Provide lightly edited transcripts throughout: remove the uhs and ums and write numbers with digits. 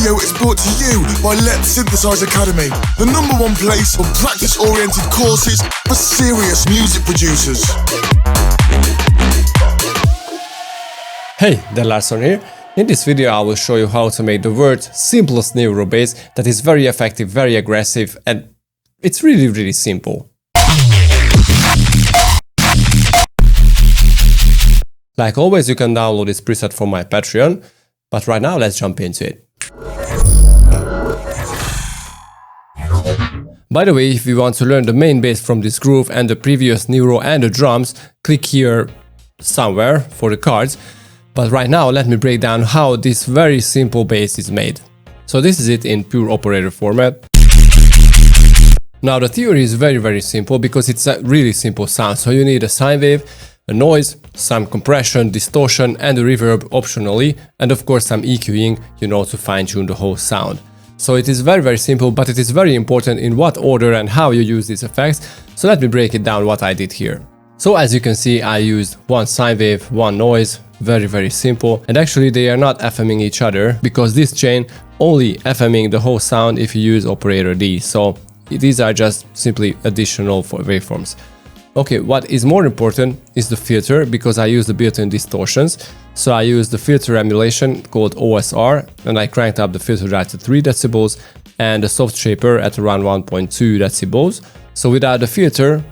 video is brought to you by Letsynthesize Academy, the #1 place for practice-oriented courses for serious music producers. Hey, Dan Larsson here. In this video I will show you how to make the world's simplest Neuro bass that is very effective, very aggressive, and it's really simple. Like always, you can download this preset from my Patreon, but right now let's jump into it. By the way, if you want to learn the main bass from this groove and the previous Neuro and the drums, click here somewhere for the cards. But right now, let me break down how this very simple bass is made. So this is it in pure operator format. Now the theory is very simple because it's a really simple sound. So you need a sine wave, a noise, some compression, distortion and a reverb optionally, and of course some EQing, to fine-tune the whole sound. So it is very simple, but it is very important in what order and how you use these effects. So let me break it down what I did here. So as you can see, I used one sine wave, one noise, very simple, and actually they are not FMing each other because this chain only FMing the whole sound if you use operator D. So these are just simply additional waveforms. Okay, what is more important is the filter, because I use the built-in distortions. So I use the filter emulation called OSR, and I cranked up the filter drive to 3 decibels and the soft shaper at around 1.2 decibels. So without the filter,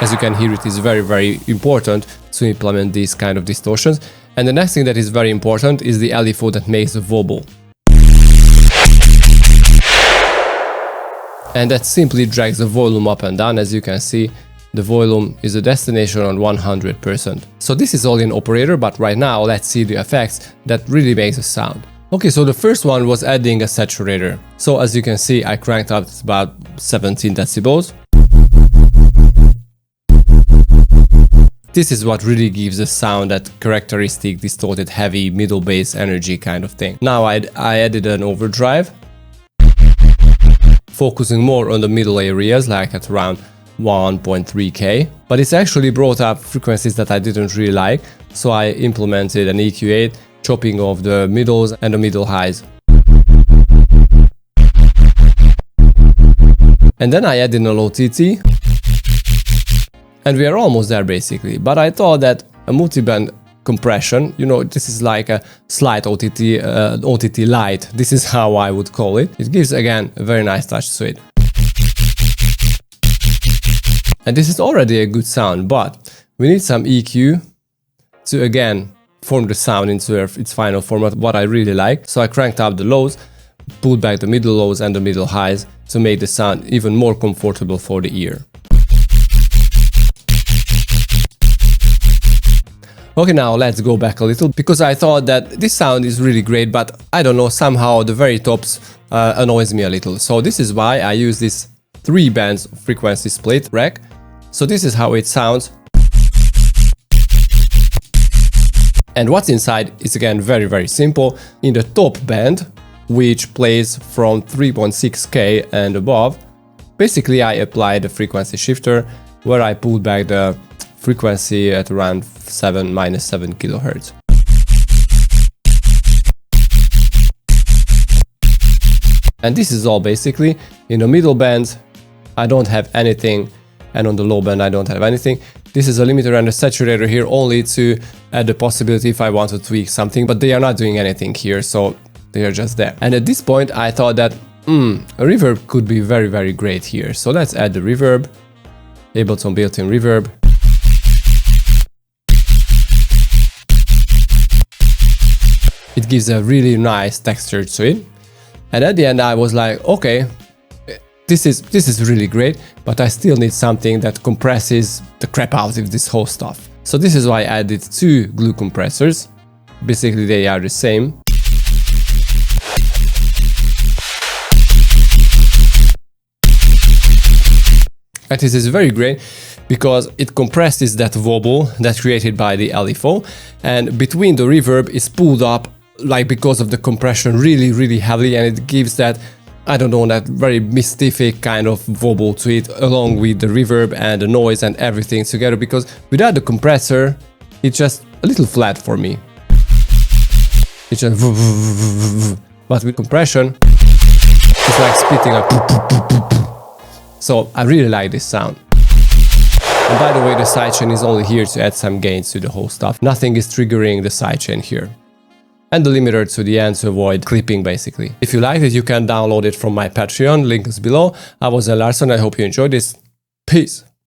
as you can hear, it is very important to implement these kind of distortions. And the next thing that is very important is the LFO that makes the wobble. And that simply drags the volume up and down. As you can see, the volume is the destination on 100%. So this is all in operator, but right now let's see the effects that really makes a sound. Okay, so the first one was adding a saturator. So as you can see, I cranked up about 17 decibels. This is what really gives the sound that characteristic distorted heavy middle bass energy kind of thing. Now I added an overdrive, focusing more on the middle areas, like at around 1.3K, but it's actually brought up frequencies that I didn't really like, so I implemented an EQ8, chopping off the middles and the middle highs. And then I added a low TT, and we are almost there basically, but I thought that a multiband compression, this is like a slight OTT light, this is how I would call it. It gives again a very nice touch to it. And this is already a good sound, but we need some EQ to again form the sound into its final format, what I really like. So I cranked up the lows, pulled back the middle lows and the middle highs to make the sound even more comfortable for the ear. Okay, now let's go back a little, because I thought that this sound is really great, but I don't know, somehow the very tops annoys me a little. So this is why I use this 3 bands frequency split rack. So this is how it sounds. And what's inside is again very simple. In the top band, which plays from 3.6K and above, basically I applied the frequency shifter where I pulled back the frequency at around -7 kHz. And this is all basically. In the middle band I don't have anything, and on the low band I don't have anything. This is a limiter and a saturator here only to add the possibility if I want to tweak something, but they are not doing anything here, so they are just there. And at this point I thought that a reverb could be very great here. So let's add the reverb, Ableton built-in reverb. It gives a really nice texture to it. And at the end I was like, okay, this is really great, but I still need something that compresses the crap out of this whole stuff. So this is why I added 2 glue compressors. Basically they are the same. And this is very great because it compresses that wobble that's created by the LFO, and between the reverb is pulled up, like because of the compression, really heavily, and it gives that, I don't know, that very mystific kind of wobble to it, along with the reverb and the noise and everything together, because without the compressor It's just a little flat for me. It's just but with compression, it's like splitting up. So I really like this sound. And by the way, the sidechain is only here to add some gains to the whole stuff. Nothing is triggering the sidechain here. And the limiter to the end to avoid clipping, basically. If you like it, you can download it from my Patreon, link is below. I was Larson, I hope you enjoyed this. Peace!